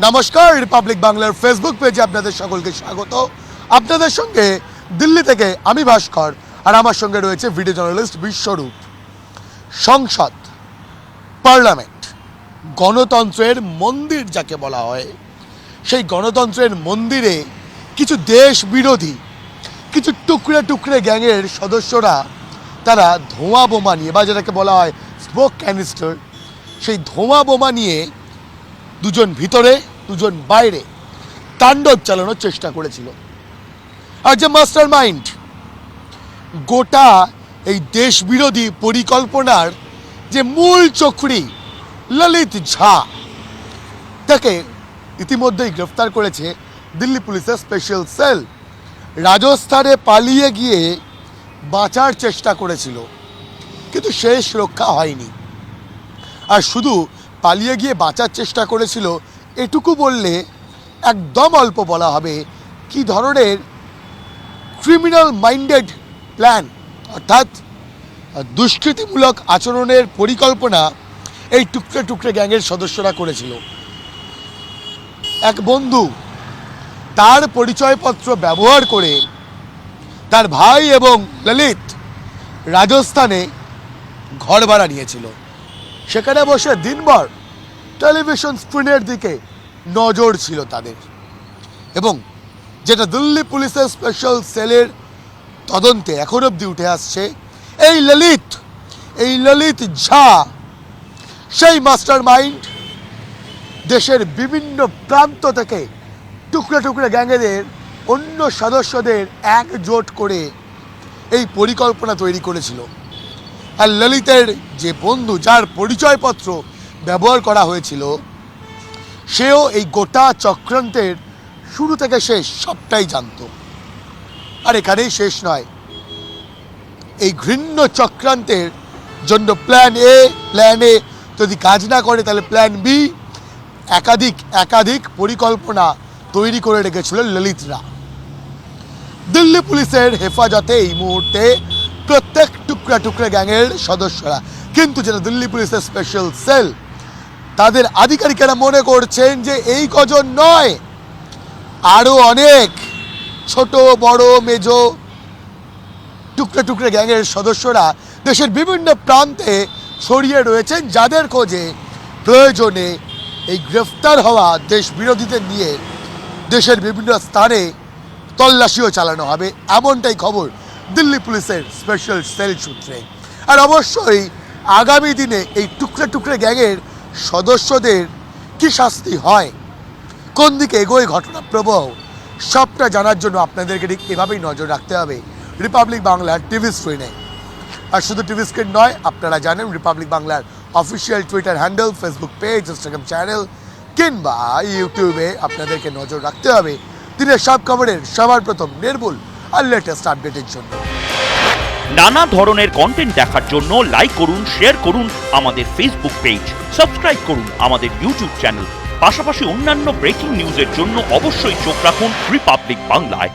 নমস্কার, রিপাবলিক বাংলার ফেসবুক পেজে আপনাদের সকলকে স্বাগত। আপনাদের সঙ্গে দিল্লি থেকে আমি ভাস্কর, আর আমার সঙ্গে রয়েছে ভিডিও জার্নালিস্ট বিশ্বরূপ। সংসদ, পার্লামেন্ট, গণতন্ত্রের মন্দির যাকে বলা হয়, সেই গণতন্ত্রের মন্দিরে কিছু দেশ বিরোধী, কিছু টুকরে টুকরে গ্যাংয়ের সদস্যরা তারা ধোঁয়া বোমা নিয়ে, বা যেটাকে বলা হয় স্মোক ক্যানিস্টার, সেই ধোঁয়া বোমা নিয়ে দুজন ভিতরে দুজন বাইরে তাণ্ডব চালানোর চেষ্টা করেছিল। আর যে মাস্টার মাইন্ড গোটা এই দেশ বিরোধী পরিকল্পনার যে মূল চক্রী ললিত ঝা, তাকে ইতিমধ্যেই গ্রেফতার করেছে দিল্লি পুলিশের স্পেশাল সেল। রাজস্থানে পালিয়ে গিয়ে বাঁচার চেষ্টা করেছিল, কিন্তু শেষ রক্ষা হয়নি। আর শুধু পালিয়ে গিয়ে বাঁচার চেষ্টা করেছিল এটুকু বললে একদম অল্প বলা হবে কি ধরনের ক্রিমিনাল মাইন্ডেড প্ল্যান, অর্থাৎ দুষ্কৃতিমূলক আচরণের পরিকল্পনা এই টুকরে টুকরে গ্যাংয়ের সদস্যরা করেছিল। এক বন্ধু তার পরিচয়পত্র ব্যবহার করে তার ভাই এবং ললিত রাজস্থানে ঘর ভাড়া নিয়েছিল। সেখানে বসে দিনভর টেলিভিশন স্ক্রিনের দিকে নজর ছিল তাদের, এবং যেটা দিল্লি পুলিশের স্পেশাল সেলের তদন্তে এখন অবধি উঠে আসছে, এই ললিত ঝা সেই মাস্টার মাইন্ড দেশের বিভিন্ন প্রান্ত থেকে টুকরে টুকরে গ্যাংয়েদের অন্য সদস্যদের একজোট করে এই পরিকল্পনা তৈরি করেছিল। আর ললিতের যে বন্ধু, যার পরিচয়পত্র ব্যবহার করা হয়েছিল, সেও এই গোটা চক্রান্তের শুরু থেকে শেষ সবটাই জানত। আর এখানেই শেষ নয়, এই ঘৃণ্য চক্রান্তের জন্য প্ল্যান এ যদি কাজ না করে তাহলে প্ল্যান বি, একাধিক পরিকল্পনা তৈরি করে রেখেছিল ললিতরা। দিল্লি পুলিশের হেফাজতে এই মুহূর্তে প্রত্যেক টুকরা টুকরা গ্যাংয়ের সদস্যরা, কিন্তু যেটা দিল্লি পুলিশের স্পেশাল সেল, তাদের আধিকারিকেরা মনে করছেন যে এই কজন নয়, আরও অনেক ছোট বড় মেজো টুকরে টুকরে গ্যাংয়ের সদস্যরা দেশের বিভিন্ন প্রান্তে ছড়িয়ে রয়েছেন, যাদের খোঁজে প্রয়োজনে এই গ্রেফতার হওয়া দেশ বিরোধীদের নিয়ে দেশের বিভিন্ন স্থানে তল্লাশিও চালানো হবে, এমনটাই খবর দিল্লি পুলিশের স্পেশাল সেল সূত্রে। আর অবশ্যই আগামী দিনে এই টুকরে টুকরে গ্যাংয়ের সদস্যদের কি শাস্তি হয়, কোন দিকে এগোয় ঘটনা প্রবাহ, সবটা জানার জন্য আপনাদেরকে ঠিক এভাবেই নজর রাখতে হবে রিপাবলিক বাংলার টিভি স্ক্রিনে। আর শুধু টিভি স্ক্রিন নয়, আপনারা জানেন রিপাবলিক বাংলার official Twitter handle, Facebook page, Instagram channel কিংবা ইউটিউবে আপনাদেরকে নজর রাখতে হবে দিনের সব খবরের সবার প্রথম, নির্ভুল আর লেটেস্ট আপডেটের জন্য। নানা ধরনের কন্টেন্ট দেখার জন্য লাইক করুন, শেয়ার করুন আমাদের ফেসবুক পেজ, সাবস্ক্রাইব করুন আমাদের ইউটিউব চ্যানেল। পাশাপাশি অন্যান্য ব্রেকিং নিউজের জন্য অবশ্যই চোখ রাখুন রিপাবলিক বাংলায়।